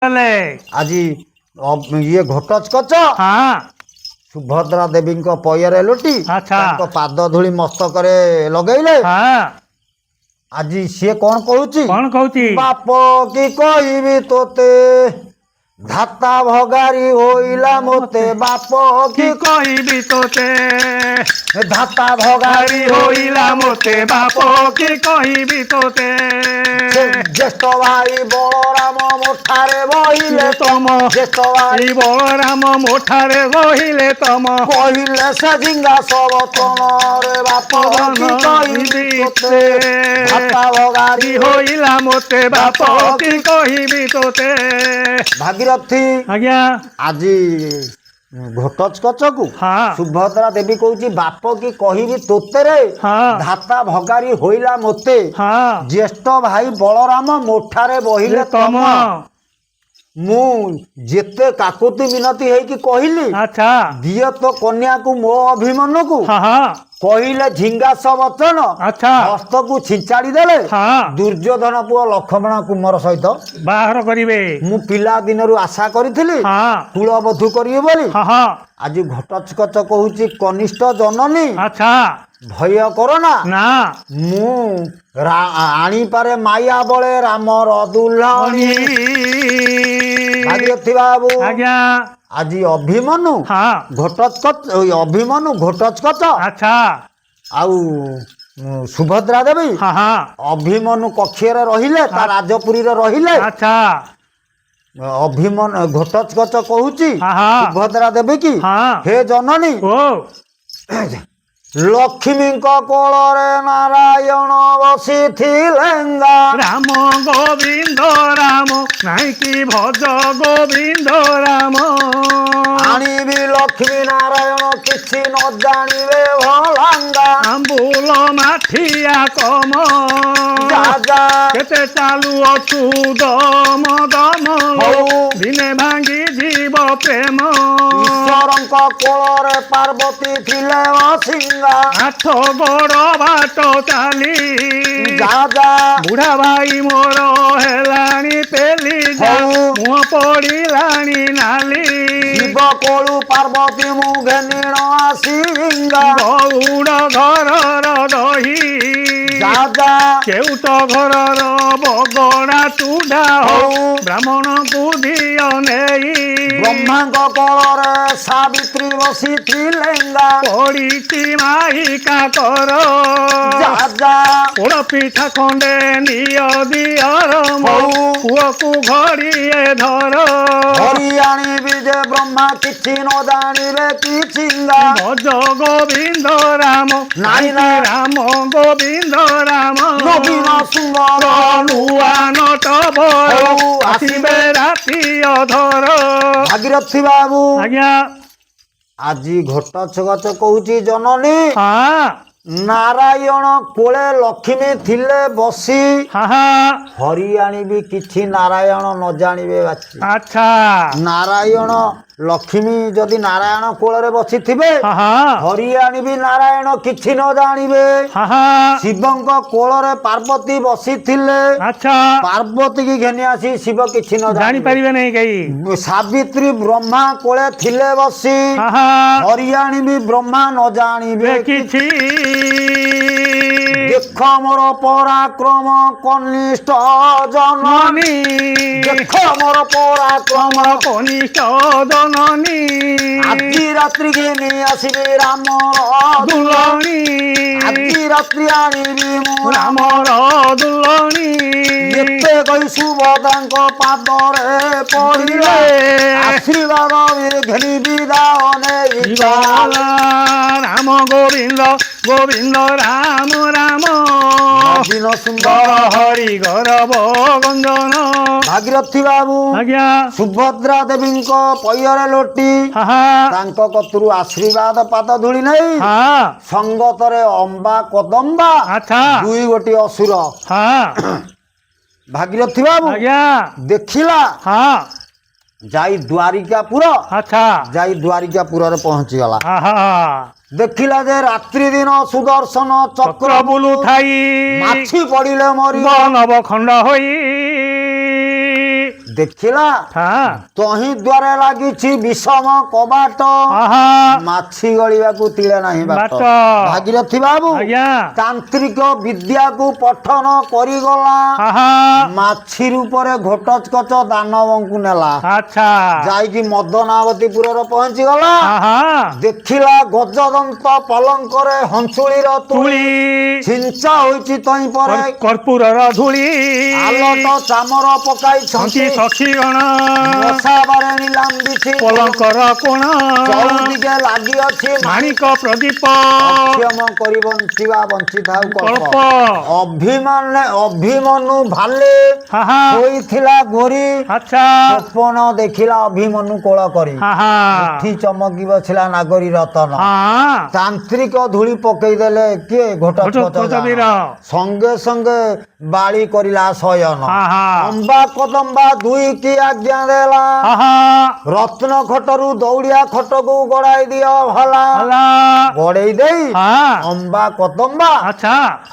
आज ये घटस्कच सुभद्रा देवी पयरे लुटी पाद धूली मस्तक लगेले। आज सी कौन कहूची बाप की कहबी तोते धाता भगारी होइला मोते बाप की कहबी तोते धाता भगारी होइला मोते बाप की कहबी तोते ज्येष्ठ भाई बलराम मोठारे बहिले तम ज्येष्ठ भाई बलराम मोठारे बहिले तम कहिले से झिंगा सब रे बाप की कहबी तोते धाता भगारी होइला मोते बाप की कहबी तोते। भागीरथी आज्ञा आज घटस्कच को सुभद्रा देवी कहूची बाप की कहबी तोते रे धाता भगारी होइला मोते ज्येष्ठ भाई बलराम मोठारे बहिले तम मु जेते काकुति मिनती है कि कहली अच्छा दिए तो कन्या को मो अभिमन्यु को कहले झिंगा सब वचन अच्छा हस्त को छिंचाड़ी देले दुर्योधन पुओ लक्ष्मण कुमार सहित बाहर करिवे मु पिला दिनरु आशा करिथिली कुलबधु करिवे बोली आज घटस्कच कहूची कनिष्ठ जननी अच्छा भय करना ना मु आनी पारे माया बळे रामर दुल्हनी भागीरथी बाबू आज्ञा आज अभिमन्यु घटस्कच अभिमन्यु घटस्कच अच्छा आउ सुभद्रा देवी अभिमन्यु कक्षे रहिले ता राजपुरी रहिले अच्छा अभिमन्यु घटस्कच कहूची सुभद्रा देवी की हे जननी लक्ष्मी कोଳରେ नारायण बसिथिलेंगा राम गोविंद राम नाई कि भज गोविंद राम आनिबी लक्ष्मी नारायण किछि न जानिबे भलांगा आंबुल माठिया कम राजा केते चालू अछु दम दम दिने भांगी जीव प्रेम ईश्वरंक कोଳରେ पार्वती थिले बसिंगा आठ बड़ बाट चाली राजा बुढ़ा भाई मोर हेलाणी पेली मुह पड़िलाणी नाली शिव कोलू पार्वती मुघेनीण आसिंगा गौड़ घरर दही राजा केउट घरर बगड़ा चूड़ा हो ब्राह्मण को दिय नेई ब्रह्मांक कोଳରେ सावित्री बसिथिलेंगा पड़ीची माहिका कर राजा पोड़ पिठा खंडे निय दियर पुओ को घड़िए धर हरि आनिबी जे ब्रह्मा किछि न जानिबे किछिंगा भज गोविंद राम नाई राम गोविंद राम नवीन सुंदर नुआ नट भर आसिबे राति अधर। भागीरथी बाबू आज्ञा आज घटस्कच कहूची जननी नारायण कोले लक्ष्मी थिले बसी हरि आनिबी किछि नारायण न जानिबे बाची अच्छा नारायण लक्ष्मी जदि नारायण कोଳରେ बसिथिबे हरि आनिबी नारायण किछि न जानिबे शिवंक कोଳରେ पार्वती बसिथिले अच्छा पार्वती की घेनी आसी शिव किछि न जानि परिबे नहीं कई सावित्री ब्रह्मा कोळे थिले बसी हरि आनिबी ब्रह्मा न जानिबे किछि देख मोर पराक्रम कनिष्ठ जननी देख मोर पराक्रम कनिष्ठ जननी आजी रात्रि घेनी आसिबे रामर दुलणी आजी रात्रि आनिबी मु रामर दुलणी एते कहि सुभद्रांक पादरे पड़िले आशीर्वाद घेनी विदाय नेई राम गोविंद गोविंद राम राम नवीन सुंदर हरि गौरव गंजन। भागीरथी बाबू आज्ञा सुभद्रा देवी पयरे लोटी तांको कतुरु आशीर्वाद पाद धूली नहीं संगतरे अंबा कदम्बा अच्छा दुई गोटी असुर भागीरथी बाबू आज्ञा देखिला जाई द्वारिकापुर अच्छा जाई द्वारिकापुर रे पहुंची गला देखिला जे रात्रि दिन सुदर्शन चक्र बुलु थाई माछी पड़िले मरी नव खंड होई ଦେଖିଲା ତହିଁ ଦ୍ୱାରେ ଲାଗିଛି ବିଷମ କବାଟ ମାଛି ଗଳିବାକୁ ତିଳେ ନାହିଁ ବାଟ। ଭାଗୀରଥି ବାବୁ ତାନ୍ତ୍ରିକ ବିଦ୍ୟାକୁ ପଠନ କରିଗଲା ମାଛି ରୂପରେ ଘଟୋତ୍କଚ ଦାନବଙ୍କୁ ନେଲା ଯାଇକି ମଦନାବତୀପୁରର ପହଞ୍ଚିଗଲା ଦେଖିଲା ଗଜଦନ୍ତ ପଲଙ୍କରେ ହଂସୁଳିର ତୁଳି ଛିଞ୍ଚା ହୋଇଛି ତହିଁ ପରେ କର୍ପୂରର ଧୂଳି ଆଲଟ ଚାମର ପକାଇଛନ୍ତି ସଖୀଗଣ ମଶା ବାରେଣୀ ଲାମ୍ବିଛି ପଲଙ୍କର କୋଣ ଚଉଦିକେ ଲାଗିଅଛି ମାଣିକ ପ୍ରଦୀପ ଅକ୍ଷମ କରି ବଞ୍ଚିବା ବଞ୍ଚିଥାଉ କଳ୍ପ। ଅଭିମନ୍ୟୁ ଭାଲେ ହୋଇଥିଲା ଗୋରି ସ୍ୱପ୍ନ ଦେଖିଲା ଅଭିମନ୍ୟୁ କୋଳ କରି ଏଠି ଚମକି ବସିଲା ନାଗରୀ ରତନ ତାନ୍ତ୍ରିକ ଧୂଳି ପକେଇଦେଲେ କିଏ ଘଟୋତ୍କଚ ସଙ୍ଗେ ସଙ୍ଗେ ବାଳି କରିଲା ଶୟନ ଅମ୍ବା କଦମ୍ବା ଦୁଇ କି ଆଜ୍ଞା ଦେଲା ରତ୍ନ ଖଟରୁ ଦୌଡ଼ିଆ ଖଟକୁ ଗଡ଼ାଇ ଦିଅ ଭଲା ଗଡ଼େଇ ଦେଇ ଅମ୍ବା କଦମ୍ବା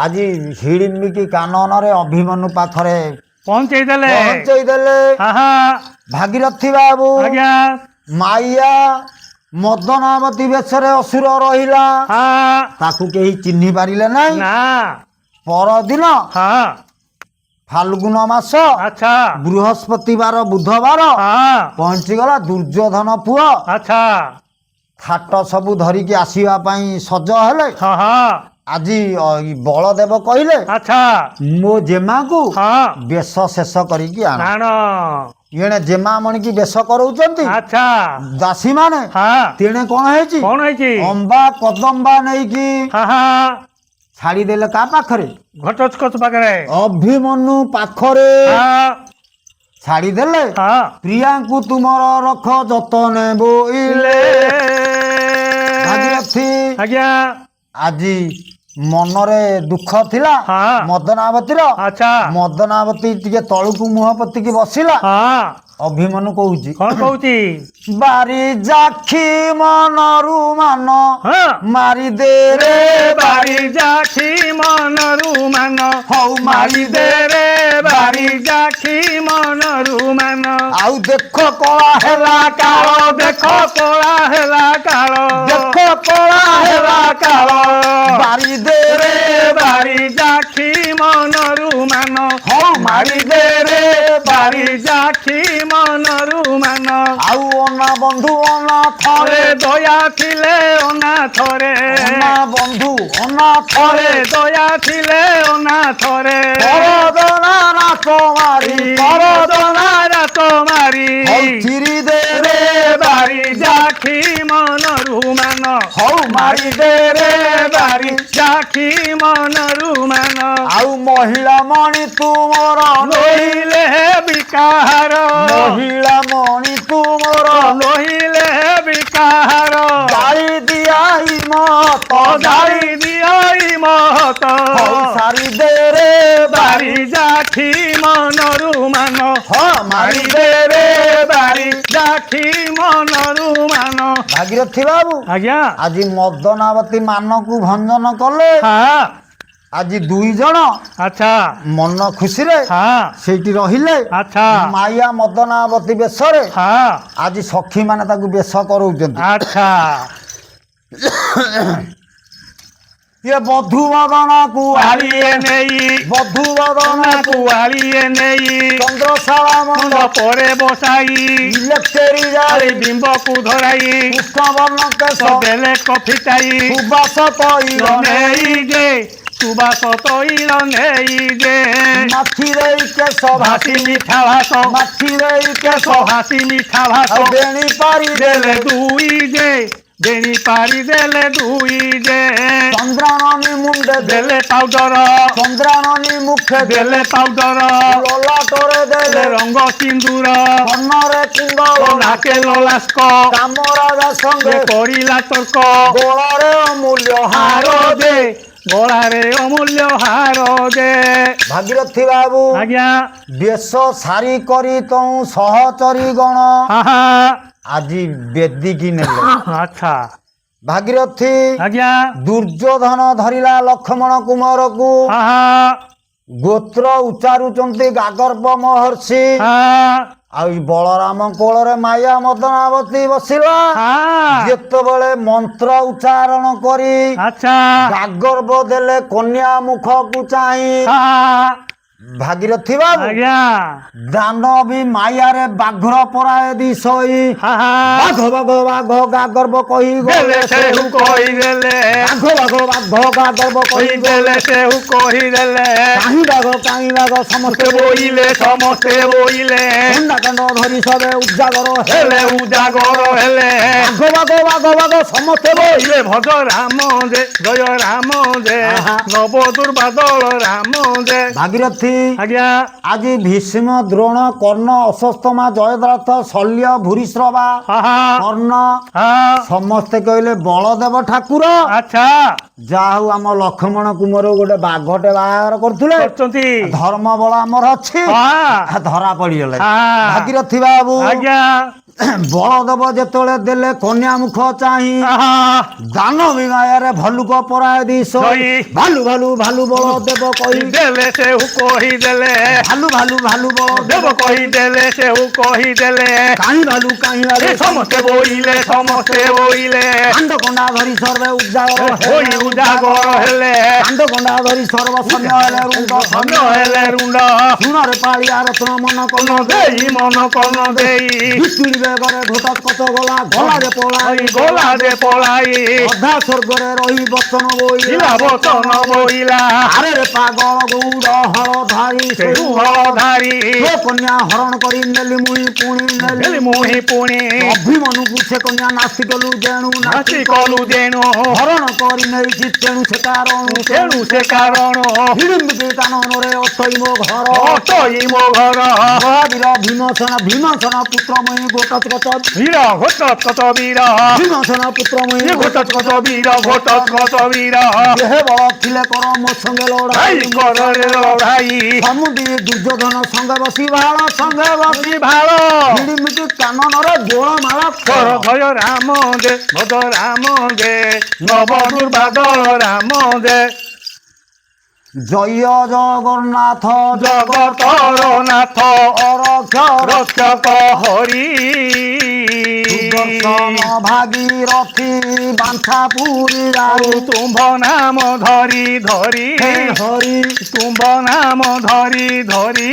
ଆଜି ହିଡ଼ିମ୍ବିକି କାନନରେ ଅଭିମନ୍ୟୁ ପାଖରେ ପହଞ୍ଚେଇ ଦେଲେ। ଭାଗୀରଥି ବାବୁ ମାଇଆ ମଦନାବତୀ ବେଶରେ ଅସୁର ରହିଲା ତାକୁ କେହି ଚିହ୍ନି ପାରିଲେ ନାହିଁ। ପରଦିନ ଫାଲ୍ଗୁନ ମାସ ବୃହସ୍ପତିବାର ବୁଧବାର ପହଞ୍ଚିଗଲା ଦୁର୍ଯ୍ୟୋଧନ ପୁଅ ଥାଟ ସବୁ ଧରିକି ଆସିବା ପାଇଁ ସଜ ହେଲେ। ଆଜି ବଳଦେବ କହିଲେ ମୋ ଜେମାକୁ ବେଶ ଶେଷ କରିକି ଆଣ। ଏଣେ ଜେମା ମଣିକି ବେଶ କରଉଛନ୍ତି ଦାସୀ ମାନେ ତେଣେ କଣ ହେଇଛି ଅମ୍ବା କଦମ୍ବା ନେଇକି ଛାଡ଼ିଦେଲେ କା ପାଖରେ ଘଟୋତ୍କଚ ପାଖରେ ଅଭିମନ୍ୟୁ ପାଖରେ ଛାଡ଼ିଦେଲେ ପ୍ରିୟାଙ୍କୁ ତୁମର ରଖ ଯତନେ ବୋଇଲେ। ଭାଗୀରଥି ଆଜି ମନରେ ଦୁଃଖ ଥିଲା ମଦନାବତୀର ମଦନାବତୀ ଟିକେ ତଳକୁ ମୁହଁ ପୋତିକି ବସିଲା ଅଭିମନ୍ୟୁ କହୁଛି ବାରି ଯାକ୍ଷୀ ମନରୁ ମାନ ମାରିଦେ ରେ ବାରି ଯାକ୍ଷୀ ମନରୁ ମାନ ହଉ ମାରିଦେ ରେ ବାରି ଯାକ୍ଷୀ ମନରୁ ମାନ ଆଉ ଦେଖ କଳା ହେଲା କାଳ ଦେଖ କଳା ହେଲା କାଳ ଦେଖ କଳା ହେଲା କାଳ ବାରିଦେ ରେ ବାରି ଯାକ୍ଷୀ ମନରୁ ମାନ ହଉ ମାରିଦେ ରେ ବାରି ଯାକ୍ଷୀ ମନରୁ ମାନ ଆଉ ଅନା ବନ୍ଧୁ ଅନାଥରେ ଦୟା ଥିଲେ ଅନାଥରେ ବନ୍ଧୁ ଅନାଥରେ ଦୟା ଥିଲେ ଅନାଥରେ କରଦନା ରାତ ମାରି ଚିରି ଦେ ରେ ବାରି ଯାକ୍ଷୀ ମନରୁ ମାନ ହଉ ମାରିଦେ ରେ ବାରି ଯାକ୍ଷୀ ମନରୁ ମାନ ଆଉ ମହିଳା ମଣି ତୁମର ନୋହିଲେ ବିକାର ମହିଳା ମଣି ତୁମର ନୋହିଲେ ବିକାର ଜାଳି ଦିଆଇ ମତ ଜାଳି ଦିଆଇ ମହତ ସାରିଦେ ରେ ବାରି ଯାକ୍ଷୀ ମନରୁ ମାନ ମାରିଦେ ରେ ବାରି ଯାକ୍ଷୀ ମନରୁ ମାନ। ଭାଗୀରଥି ବାବୁ ଆଜି ମଦନାବତୀ ମାନକୁ ଭଞ୍ଜନ କଲେ ଆଜି ଦୁଇ ଜଣ ମନ ଖୁସିରେ ସେଇଠି ରହିଲେ ମାୟା ମଦନାବତୀ ବେଶରେ ଆଜି ସଖୀ ମାନେ ତାକୁ ବେଶ କରଉଛନ୍ତି। ये बधुवदनाकु आलिए नेई बधुवदनाकु आलिए नेई चंद्रशाला मंड परे बसाई इलेक्ट्री जाली बिंबकु धराई कृष्णवर्ण केश बेले कफिटाई सुबास तैल नेई जे सुबास तैल नेई जे माथि रेई केश भासी मीठा भास माथि रेई केश भासी मीठा भास बेणी पारी देले दुई जे बेणी पारी देले दुई जे चंद्राणी मुंडे देले पाउडर चंद्राणी मुखे देले पाउडर ललाटरे देले रंग सिंदूर कन्नरे कुंडल नाके ललास्क कामराजा संगे करिला तर्क गोलारे अमूल्य हार दे गोलारे अमूल्य हार दे। भागीरथी बाबू बेश सारी करी तू सहचरी गण আজি বেদিকি নেলে। আচ্ছা ভাগীরথী দুর্যোধন ধরিলা লক্ষ্মণ কুমারকু ଗୋତ୍ର ଉଚ୍ଚାରୁଛନ୍ତି ଗାଗର୍ବ ମହର୍ଷି। ଆଉ ଏଇ ବଳରାମ କୋଳରେ ମାୟା ମଦନାବତୀ ବସିଲା। ଯେତେବେଳେ ମନ୍ତ୍ର ଉଚ୍ଚାରଣ କରି ଗାଗର୍ବ ଦେଲେ କନ୍ୟା ମୁଖକୁ ଚାହିଁ ଭାଗୀରଥି ବାବୁ ଦାନ ବି ମାୟାରେ ବାଘ୍ର ପରାଏ ଦିଶଇ ବାଘ ବାଘ ବାଘ ଗାଗର୍ବ କହିଗଲେ ସେହୁ କହିଦେଲେ ବାଘ ବାଘ ବାଘ ଗାଗର୍ବ କହିଦେଲେ ସେହୁ କହିଦେଲେ କାହିଁ ବାଘ ସମସ୍ତେ ବୋଇଲେ ସମସ୍ତେ ବୋଇଲେ ଖଣ୍ଡାଖଣ୍ଡ ଧରି ସବେ ଉଜାଗର ହେଲେ ଉଜାଗର ହେଲେ ବାଘ ସମସ୍ତେ ବୋଇଲେ ଭଜ ରାମ ଦେ ଜୟ ରାମ ଦେ ନବ ଦୁର୍ବାଦଳ ରାମ ଦେ। ଭାଗୀରଥି ଆଜ୍ଞା ଆଜି ଭୀଷ୍ମ ଦ୍ରୋଣ କର୍ଣ୍ଣ ଅଶ୍ୱତ୍ଥାମା ଜୟଦ୍ରଥ ଶଲ୍ୟ ଭୂରିଶ୍ରବା କର୍ଣ୍ଣ ସମସ୍ତେ କହିଲେ ବଳଦେବ ଠାକୁର ଆଚ୍ଛା ଯାହା ହଉ ଆମ ଲକ୍ଷ୍ମଣ କୁମାର ଗୋଟେ ବାଘଟେ ବାହାଘର କରୁଥିଲେ ଧର୍ମ ବଳ ଆମର ଅଛି ଧରା ପଡିଗଲେ। ଭାଗୀରଥି ବାବୁ ଆଜ୍ଞା ବଳଦେବ ଯେତେବେଳେ ଦେଲେ କନ୍ୟା ମୁଖ ଚାହିଁ ଦାନ ବିମାୟରେ ଭଲୁକ ପରାଏ ଦିଶ ଭାଲୁ ଭାଲୁ ଭାଲୁ ବଳଦେବ କହିଦେଲେ ସେହୁ କହିଦେଲେ ଭାଲୁ ଭାଲୁ ଭାଲୁ ବଳଦେବ କହିଦେଲେ ସେହୁ କହିଦେଲେ କାହିଁ ଭାଲୁ ସମସ୍ତେ ବୋଇଲେ ସମସ୍ତେ ବୋଇଲେ କାଣ୍ଡ କଣ୍ଡା ଧରି ସର୍ବେ ଉଜାଗର ହେଲେ କାଣ୍ଡ କଣ୍ଡା ଧରି ସର୍ବ ସୈନ୍ୟ ହେଲେ ରୁଣ୍ଡ ସୁନରେ ପାଳିଆ ରତ୍ନ ମନ କନ ଦେଇ ମନ କନ ଦେଇ ବେଗରେ ଘୋଟସ୍କଚ ଗଲା ଗଲାରେ ପଳାଇ ଅଧା ସ୍ୱର୍ଗରେ ରହି ବଚନ ବୋଇଲା ଆରେ ପାଗଳ ଗୌଡ଼ ହଳଧାରୀ ହଳଧାରୀ କନ୍ୟା ହରଣ କରି ନେଲି ମୁହିଁ ପୁଣି ଅଭିମନୁକୁ ସେ କନ୍ୟା ନାସ୍ତି କଲୁ ଯେଣୁ ହରଣ କରି ନେଇଛି ତେଣୁ ସେ କାରଣ ହିଡ଼ିମ୍ବି କାନନରେ ଅଟଇ ମୋ ଘର ଭୀମସେନ ପୁତ୍ର ମୁହିଁ ଘୋଟସ୍କଚ ବୀର ଭୀମସେନ ପୁତ୍ର ମୁହିଁ ଘୋଟସ୍କଚ ବୀର ଦେହ ବଳ ଥିଲେ କର ମୋ ସଙ୍ଗେ ଲଢାଇ ସମୁଦି ଦୁର୍ଯ୍ୟୋଧନ ସଙ୍ଗେ ବସି ଭାଳ ହିଡ଼ିମିଟି କାନନରେ ଗୋଳମାଳ ଭୟ ରାମ ଦେ ଭଜ ରାମ ଦେ ନବ ଦୁର୍ବାଦଳ ରାମ ଦେ। ଜୟ ଜଗନ୍ନାଥ ଜଗତର ନାଥ ରକ୍ଷକ ହରି ସୁଦର୍ଶନ ଭାଗୀରଥି ବାଞ୍ଛା ପୁରୀ ତୁମ୍ଭ ନାମ ଧରି ଧରି ହରି ତୁମ୍ଭ ନାମ ଧରି ଧରି